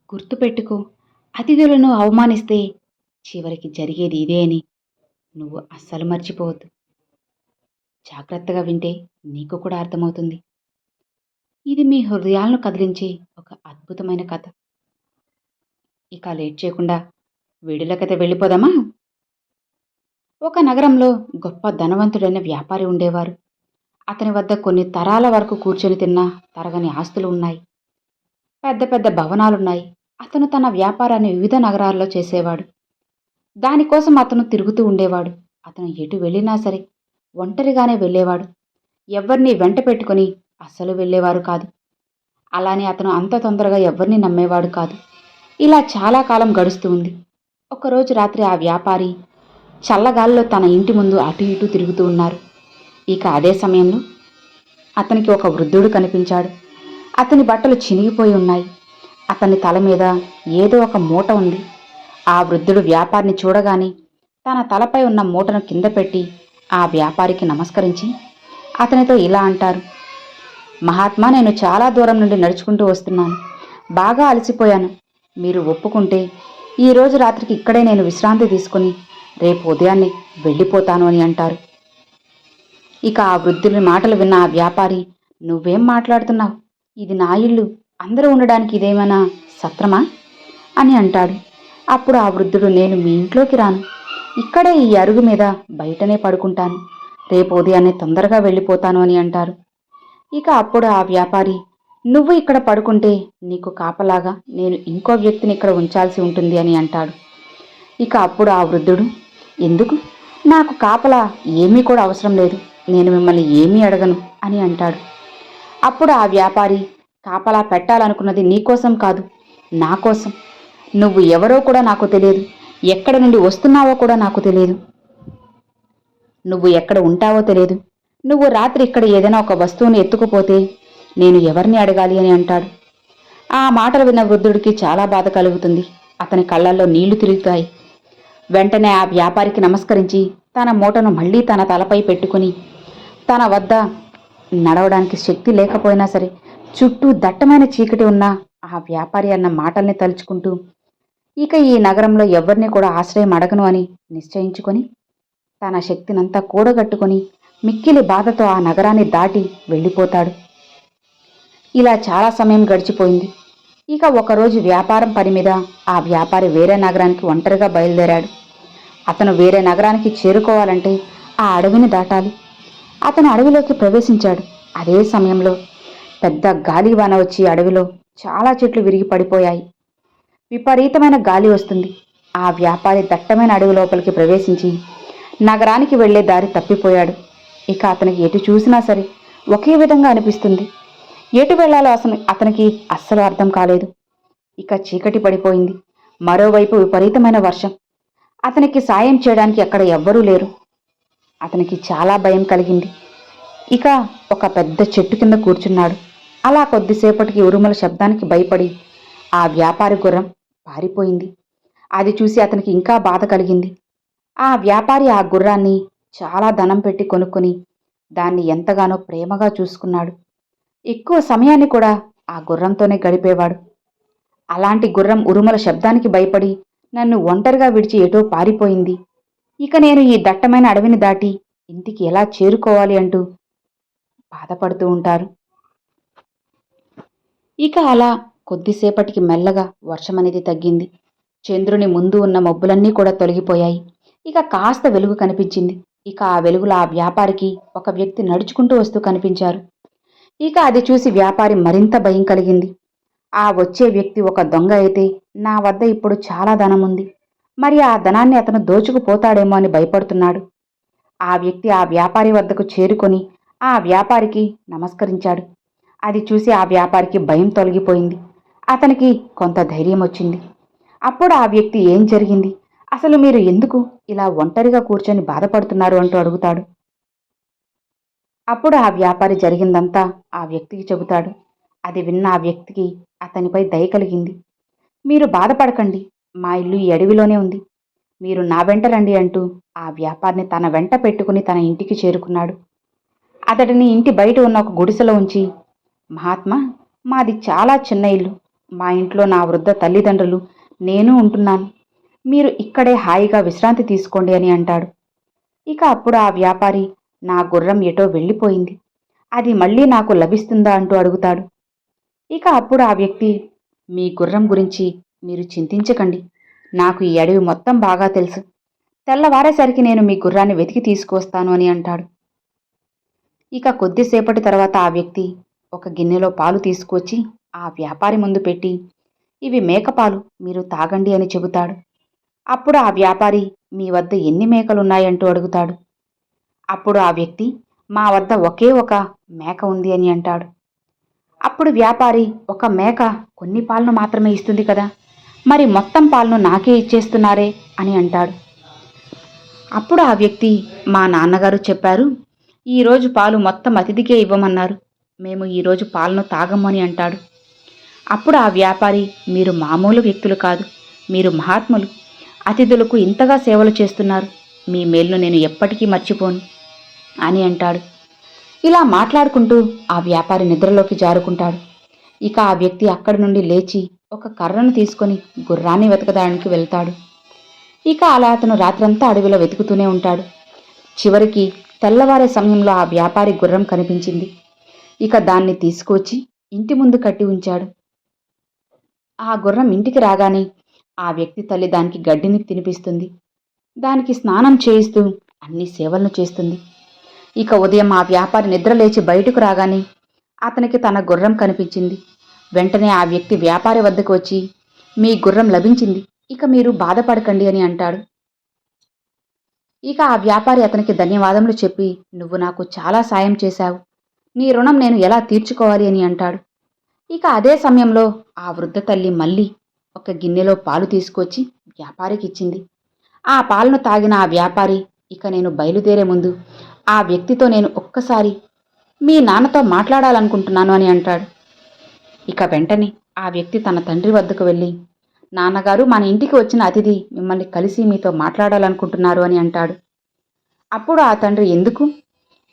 గుర్తుపెట్టుకో, అతిథులను అవమానిస్తే చివరికి జరిగేది ఇదే అని నువ్వు అస్సలు మర్చిపోవద్దు. జాగ్రత్తగా వింటే నీకు కూడా అర్థమవుతుంది. ఇది మీ హృదయాలను కదిలించే ఒక అద్భుతమైన కథ. ఇక లేట్ చేయకుండా వీడియోల కథ వెళ్ళిపోదామా? ఒక నగరంలో గొప్ప ధనవంతుడైన వ్యాపారి ఉండేవారు. అతని వద్ద కొన్ని తరాల వరకు కూర్చొని తిన్న తరగని ఆస్తులు ఉన్నాయి. పెద్ద పెద్ద భవనాలున్నాయి. అతను తన వ్యాపారాన్ని వివిధ నగరాల్లో చేసేవాడు. దానికోసం అతను తిరుగుతూ ఉండేవాడు. అతను ఎటు వెళ్ళినా సరే ఒంటరిగానే వెళ్ళేవాడు. ఎవ్వరినీ వెంట పెట్టుకుని అస్సలు వెళ్ళేవారు కాదు. అలానే అతను అంత తొందరగా ఎవ్వరినీ నమ్మేవాడు కాదు. ఇలా చాలా కాలం గడుస్తూ ఉంది. ఒకరోజు రాత్రి ఆ వ్యాపారి చల్లగాలిలో తన ఇంటి ముందు అటు ఇటు తిరుగుతూ ఉన్నారు. ఇక అదే సమయంలో అతనికి ఒక వృద్ధుడు కనిపించాడు. అతని బట్టలు చినిగిపోయి ఉన్నాయి. అతని తల మీద ఏదో ఒక మూట ఉంది. ఆ వృద్ధుడు వ్యాపారిని చూడగానే తన తలపై ఉన్న మూటను కింద పెట్టి ఆ వ్యాపారికి నమస్కరించి అతనితో ఇలా అంటారు: మహాత్మా, నేను చాలా దూరం నుండి నడుచుకుంటూ వస్తున్నాను. బాగా అలసిపోయాను. మీరు ఒప్పుకుంటే ఈరోజు రాత్రికి ఇక్కడే నేను విశ్రాంతి తీసుకుని రేపు ఉదయాన్నే వెళ్ళిపోతాను అని అంటారు. ఇక ఆ వృద్ధుని మాటలు విన్న ఆ వ్యాపారి, నువ్వేం మాట్లాడుతున్నావు? ఇది నా ఇల్లు. అందరూ ఉండడానికి ఇదేమైనా సత్రమా అని అంటాడు. అప్పుడు ఆ వృద్ధుడు, నేను మీ ఇంట్లోకి రాను. ఇక్కడే ఈ అరుగు మీద బయటనే పడుకుంటాను. రేపు ఉదయాన్నే తొందరగా వెళ్ళిపోతాను అని అంటారు. ఇక అప్పుడు ఆ వ్యాపారి, నువ్వు ఇక్కడ పడుకుంటే నీకు కాపలాగా నేను ఇంకో వ్యక్తిని ఇక్కడ ఉంచాల్సి ఉంటుంది అని అంటాడు. ఇక అప్పుడు ఆ వృద్ధుడు, ఎందుకు? నాకు కాపలా ఏమీ కూడా అవసరం లేదు. నేను మిమ్మల్ని ఏమీ అడగను అని అంటాడు. అప్పుడు ఆ వ్యాపారి, కాపలా పెట్టాలనుకున్నది నీకోసం కాదు, నా కోసం. నువ్వు ఎవరో కూడా నాకు తెలియదు. ఎక్కడ నుండి వస్తున్నావో కూడా నాకు తెలియదు. నువ్వు ఎక్కడ ఉంటావో తెలియదు. నువ్వు రాత్రి ఇక్కడ ఏదైనా ఒక వస్తువుని ఎత్తుకుపోతే నేను ఎవరిని అడగాలి అని అంటాడు. ఆ మాటలు విన్న వృద్ధుడికి చాలా బాధ కలుగుతుంది. అతని కళ్ళల్లో నీళ్లు తిరుగుతాయి. వెంటనే ఆ వ్యాపారికి నమస్కరించి తన మూటను మళ్లీ తన తలపై పెట్టుకుని తన వద్ద నడవడానికి శక్తి లేకపోయినా సరే చుట్టూ దట్టమైన చీకటి ఉన్న ఆ వ్యాపారి అన్న మాటల్ని తలుచుకుంటూ ఇక ఈ నగరంలో ఎవరిని కూడా ఆశ్రయం అడగను అని నిశ్చయించుకొని తన శక్తినంతా కూడగట్టుకుని మిక్కిలి బాధతో ఆ నగరాన్ని దాటి వెళ్ళిపోతాడు. ఇలా చాలా సమయం గడిచిపోయింది. ఇక ఒకరోజు వ్యాపారం పని మీద ఆ వ్యాపారి వేరే నగరానికి ఒంటరిగా బయలుదేరాడు. అతను వేరే నగరానికి చేరుకోవాలంటే ఆ అడవిని దాటాలి. అతను అడవిలోకి ప్రవేశించాడు. అదే సమయంలో పెద్ద గాలివాన వచ్చి అడవిలో చాలా చెట్లు విరిగి పడిపోయాయి. విపరీతమైన గాలి వస్తుంది. ఆ వ్యాపారి దట్టమైన అడవి లోపలికి ప్రవేశించి నగరానికి వెళ్లే దారి తప్పిపోయాడు. ఇక అతనికి ఎటు చూసినా సరే ఒకే విధంగా అనిపిస్తుంది. ఎటు వెళ్లాలో అతనికి అస్సలు అర్థం కాలేదు. ఇక చీకటి పడిపోయింది. మరోవైపు విపరీతమైన వర్షం. అతనికి సాయం చేయడానికి అక్కడ ఎవ్వరూ లేరు. అతనికి చాలా భయం కలిగింది. ఇక ఒక పెద్ద చెట్టు కింద కూర్చున్నాడు. అలా కొద్దిసేపటికి ఉరుముల శబ్దానికి భయపడి ఆ వ్యాపారి గుర్రం పారిపోయింది. అది చూసి అతనికి ఇంకా బాధ కలిగింది. ఆ వ్యాపారి ఆ గుర్రాన్ని చాలా ధనం పెట్టి కొనుక్కొని దాన్ని ఎంతగానో ప్రేమగా చూసుకున్నాడు. ఎక్కువ సమయాన్ని కూడా ఆ గుర్రంతోనే గడిపేవాడు. అలాంటి గుర్రం ఉరుముల శబ్దానికి భయపడి నన్ను ఒంటరిగా విడిచి ఎటో పారిపోయింది. ఇక నేను ఈ దట్టమైన అడవిని దాటి ఇంటికి ఎలా చేరుకోవాలి అంటూ బాధపడుతూ ఉంటారు. ఇక అలా కొద్దిసేపటికి మెల్లగా వర్షమనేది తగ్గింది. చంద్రుని ముందు ఉన్న మబ్బులన్నీ కూడా తొలగిపోయాయి. ఇక కాస్త వెలుగు కనిపించింది. ఇక ఆ వెలుగులో ఆ వ్యాపారికి ఒక వ్యక్తి నడుచుకుంటూ వస్తూ కనిపించారు. ఇక అది చూసి వ్యాపారి మరింత భయం కలిగింది. ఆ వచ్చే వ్యక్తి ఒక దొంగ అయితే నా వద్ద ఇప్పుడు చాలా ధనం ఉంది. మరి ఆ ధనాన్ని అతను దోచుకుపోతాడేమో అని భయపడుతున్నాడు. ఆ వ్యక్తి ఆ వ్యాపారి వద్దకు చేరుకొని ఆ వ్యాపారికి నమస్కరించాడు. అది చూసి ఆ వ్యాపారికి భయం తొలగిపోయింది. అతనికి కొంత ధైర్యం వచ్చింది. అప్పుడు ఆ వ్యక్తి, ఏం జరిగింది? అసలు మీరు ఎందుకు ఇలా ఒంటరిగా కూర్చొని బాధపడుతున్నారు అంటూ అడుగుతాడు. అప్పుడు ఆ వ్యాపారి జరిగిందంతా ఆ వ్యక్తికి చెబుతాడు. అది విన్న ఆ వ్యక్తికి అతనిపై దయ కలిగింది. మీరు బాధపడకండి, మా ఇల్లు ఈ అడవిలోనే ఉంది. మీరు నా వెంట రండి అంటూ ఆ వ్యాపారిని తన వెంట పెట్టుకుని తన ఇంటికి చేరుకున్నాడు. అతడిని ఇంటి బయట ఉన్న ఒక గుడిసెలో ఉంచి, మహాత్మా, మాది చాలా చిన్న ఇల్లు. మా ఇంట్లో నా వృద్ధ తల్లిదండ్రులు, నేను ఉంటున్నాను. మీరు ఇక్కడే హాయిగా విశ్రాంతి తీసుకోండి అని అంటాడు. ఇక అప్పుడు ఆ వ్యాపారి, నా గుర్రం ఎటో వెళ్ళిపోయింది. అది మళ్ళీ నాకు లభిస్తుందా అంటూ అడుగుతాడు. ఇక అప్పుడు ఆ వ్యక్తి, మీ గుర్రం గురించి మీరు చింతించకండి. నాకు ఈ అడవి మొత్తం బాగా తెలుసు. తెల్లవారేసరికి నేను మీ గుర్రాన్ని వెతికి తీసుకువస్తాను అని అంటాడు. ఇక కొద్దిసేపటి తర్వాత ఆ వ్యక్తి ఒక గిన్నెలో పాలు తీసుకువచ్చి ఆ వ్యాపారి ముందు పెట్టి, ఇవి మేకపాలు, మీరు తాగండి అని చెబుతాడు. అప్పుడు ఆ వ్యాపారి, మీ వద్ద ఎన్ని మేకలున్నాయంటూ అడుగుతాడు. అప్పుడు ఆ వ్యక్తి, మా వద్ద ఒకే ఒక మేక ఉంది అని అంటాడు. అప్పుడు వ్యాపారి, ఒక మేక కొన్ని పాలను మాత్రమే ఇస్తుంది కదా, మరి మొత్తం పాలను నాకే ఇచ్చేస్తున్నారే అని అంటాడు. అప్పుడు ఆ వ్యక్తి, మా నాన్నగారు చెప్పారు, ఈరోజు పాలు మొత్తం అతిథికే ఇవ్వమన్నారు. మేము ఈరోజు పాలను తాగము అని అంటాడు. అప్పుడు ఆ వ్యాపారి, మీరు మామూలు వ్యక్తులు కాదు, మీరు మహాత్ములు. అతిథులకు ఇంతగా సేవలు చేస్తున్నారు. మీ మేలును నేను ఎప్పటికీ మర్చిపోను అని అంటాడు. ఇలా మాట్లాడుకుంటూ ఆ వ్యాపారి నిద్రలోకి జారుకుంటాడు. ఇక ఆ వ్యక్తి అక్కడి నుండి లేచి ఒక కర్రను తీసుకొని గుర్రాన్ని వెతకడానికి వెళ్తాడు. ఇక అలా అతను రాత్రంతా అడవిలో వెతుకుతూనే ఉంటాడు. చివరికి తెల్లవారే సమయంలో ఆ వ్యాపారి గుర్రం కనిపించింది. ఇక దాన్ని తీసుకువచ్చి ఇంటి ముందు కట్టి ఉంచాడు. ఆ గుర్రం ఇంటికి రాగానే ఆ వ్యక్తి తల్లి దానికి గడ్డిని తినిపిస్తుంది. దానికి స్నానం చేయిస్తూ అన్ని సేవలను చేస్తుంది. ఇక ఉదయం ఆ వ్యాపారి నిద్ర లేచి బయటకు రాగానే అతనికి తన గుర్రం కనిపించింది. వెంటనే ఆ వ్యక్తి వ్యాపారి వద్దకు వచ్చి, మీ గుర్రం లభించింది, ఇక మీరు బాధపడకండి అని అంటాడు. ఇక ఆ వ్యాపారి అతనికి ధన్యవాదములు చెప్పి, నువ్వు నాకు చాలా సాయం చేశావు, నీ రుణం నేను ఎలా తీర్చుకోవాలి అని అంటాడు. ఇక అదే సమయంలో ఆ వృద్ధ తల్లి మళ్ళీ ఒక గిన్నెలో పాలు తీసుకొచ్చి వ్యాపారికి ఇచ్చింది. ఆ పాలను తాగిన ఆ వ్యాపారి, ఇక నేను బయలుదేరే ముందు ఆ వ్యక్తితో నేను ఒక్కసారి మీ నాన్నతో మాట్లాడాలనుకుంటున్నాను అని అంటాడు. ఇక వెంటనే ఆ వ్యక్తి తన తండ్రి వద్దకు వెళ్ళి, నాన్నగారు, మన ఇంటికి వచ్చిన అతిథి మిమ్మల్ని కలిసి మీతో మాట్లాడాలనుకుంటున్నారు అని అంటాడు. అప్పుడు ఆ తండ్రి, ఎందుకు,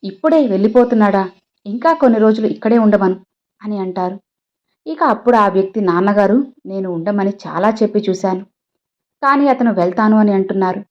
ఇప్పుడే వెళ్ళిపోతున్నాడా, ఇంకా కొన్ని రోజులు ఇక్కడే ఉండమను అని అంటారు. ఇక అప్పుడు ఆ వ్యక్తి, నాన్నగారు, నేను ఉండమని చాలా చెప్పి చూశాను, కానీ అతను వెళ్తాను అని అంటున్నారు.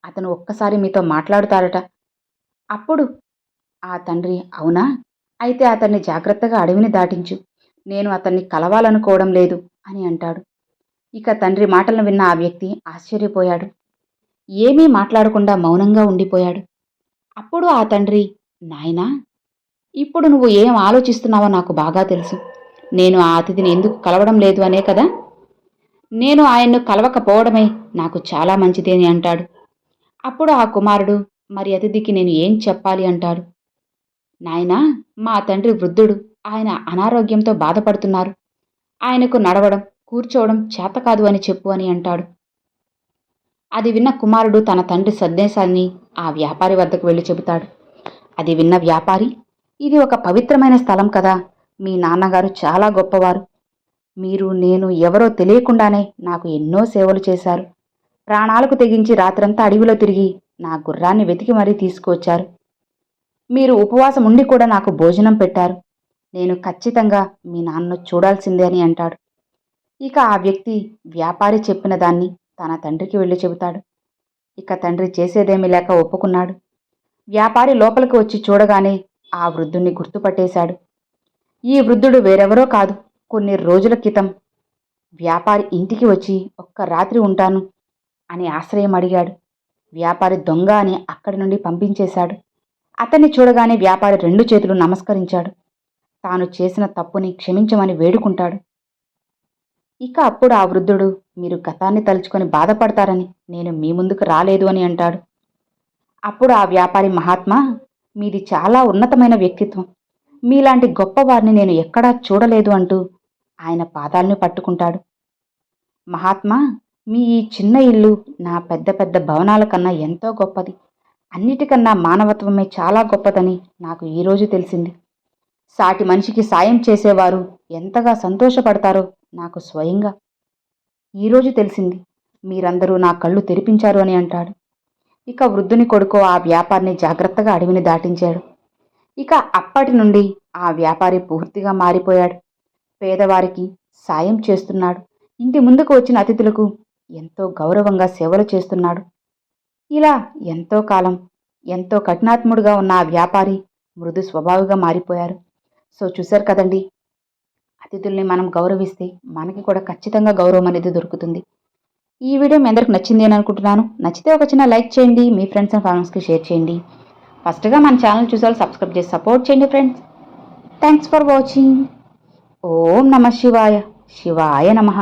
అతను ఒక్కసారి మీతో మాట్లాడుతారట. అప్పుడు ఆ తండ్రి, అవునా, అయితే అతన్ని జాగ్రత్తగా అడవిని దాటించు, నేను అతన్ని కలవాలనుకోవడం లేదు అని అంటాడు. ఇక తండ్రి మాటలను విన్న ఆ వ్యక్తి ఆశ్చర్యపోయాడు. ఏమీ మాట్లాడకుండా మౌనంగా ఉండిపోయాడు. అప్పుడు ఆ తండ్రి, నాయనా, ఇప్పుడు నువ్వు ఏం ఆలోచిస్తున్నావో నాకు బాగా తెలుసు. నేను ఆ అతిథిని ఎందుకు కలవడం లేదు అనే కదా. నేను ఆయన్ను కలవకపోవడమే నాకు చాలా మంచిది అని అంటాడు. అప్పుడు ఆ కుమారుడు, మరి అతిథికి నేను ఏం చెప్పాలి అంటాడు. నాయనా, మా తండ్రి వృద్ధుడు, ఆయన అనారోగ్యంతో బాధపడుతున్నారు. ఆయనకు నడవడం, కూర్చోవడం చేతకాదు అని చెప్పు అని అంటాడు. అది విన్న కుమారుడు తన తండ్రి సందేశాన్ని ఆ వ్యాపారి వద్దకు వెళ్ళి చెబుతాడు. అది విన్న వ్యాపారి, ఇది ఒక పవిత్రమైన స్థలం కదా, మీ నాన్నగారు చాలా గొప్పవారు. మీరు, నేను ఎవరో తెలియకుండానే నాకు ఎన్నో సేవలు చేశారు. ప్రాణాలకు తెగించి రాత్రంతా అడవిలో తిరిగి నా గుర్రాన్ని వెతికి మరీ తీసుకువచ్చారు. మీరు ఉపవాసం ఉండి కూడా నాకు భోజనం పెట్టారు. నేను ఖచ్చితంగా మీ నాన్నను చూడాల్సిందే అని అంటాడు. ఇక ఆ వ్యక్తి వ్యాపారి చెప్పిన దాన్ని తన తండ్రికి వెళ్ళి చెబుతాడు. ఇక తండ్రి చేసేదేమీ లేక ఒప్పుకున్నాడు. వ్యాపారి లోపలికి వచ్చి చూడగానే ఆ వృద్ధుణ్ణి గుర్తుపట్టేశాడు. ఈ వృద్ధుడు వేరెవరో కాదు, కొన్ని రోజుల క్రితం వ్యాపారి ఇంటికి వచ్చి ఒక్క రాత్రి ఉంటాను అని ఆశ్రయం అడిగాడు. వ్యాపారి దొంగ అని అక్కడి నుండి పంపించేశాడు. అతన్ని చూడగానే వ్యాపారి రెండు చేతులు నమస్కరించాడు. తాను చేసిన తప్పుని క్షమించమని వేడుకుంటాడు. ఇక అప్పుడు ఆ వృద్ధుడు, మీరు గతాన్ని తలుచుకొని బాధపడతారని నేను మీ ముందుకు రాలేదు అని అంటాడు. అప్పుడు ఆ వ్యాపారి, మహాత్మా, మీది చాలా ఉన్నతమైన వ్యక్తిత్వం, మీలాంటి గొప్పవారిని నేను ఎక్కడా చూడలేదు అంటూ ఆయన పాదాలను పట్టుకుంటాడు. మహాత్మా, మీ ఈ చిన్న ఇల్లు నా పెద్ద పెద్ద భవనాల కన్నా ఎంతో గొప్పది. అన్నిటికన్నా మానవత్వమే చాలా గొప్పదని నాకు ఈరోజు తెలిసింది. సాటి మనిషికి సాయం చేసేవారు ఎంతగా సంతోషపడతారో నాకు స్వయంగా ఈరోజు తెలిసింది. మీరందరూ నా కళ్ళు తెరిపించారు అని అంటాడు. ఇక వృద్ధుని కొడుకు ఆ వ్యాపారిని జాగ్రత్తగా అడవిని దాటించాడు. ఇక అప్పటి నుండి ఆ వ్యాపారి పూర్తిగా మారిపోయాడు. పేదవారికి సాయం చేస్తున్నాడు. ఇంటి ముందుకు వచ్చిన అతిథులకు ఎంతో గౌరవంగా సేవలు చేస్తున్నాడు. ఇలా ఎంతో కాలం ఎంతో కఠినాత్ముడుగా ఉన్న ఆ వ్యాపారి మృదు స్వభావిగా మారిపోయారు. సో చూశారు కదండి, అతిథుల్ని మనం గౌరవిస్తే మనకి కూడా ఖచ్చితంగా గౌరవం అనేది దొరుకుతుంది. ఈ వీడియో మీ అందరికి నచ్చింది అని అనుకుంటున్నాను. నచ్చితే ఒక చిన్న లైక్ చేయండి, మీ ఫ్రెండ్స్ అండ్ ఫ్యామిలీస్కి షేర్ చేయండి. ఫస్ట్గా మన ఛానల్ చూసారు సబ్స్క్రైబ్ చేసి సపోర్ట్ చేయండి ఫ్రెండ్స్. Thanks for watching. ఓం నమ శివాయ. శివాయ నమః.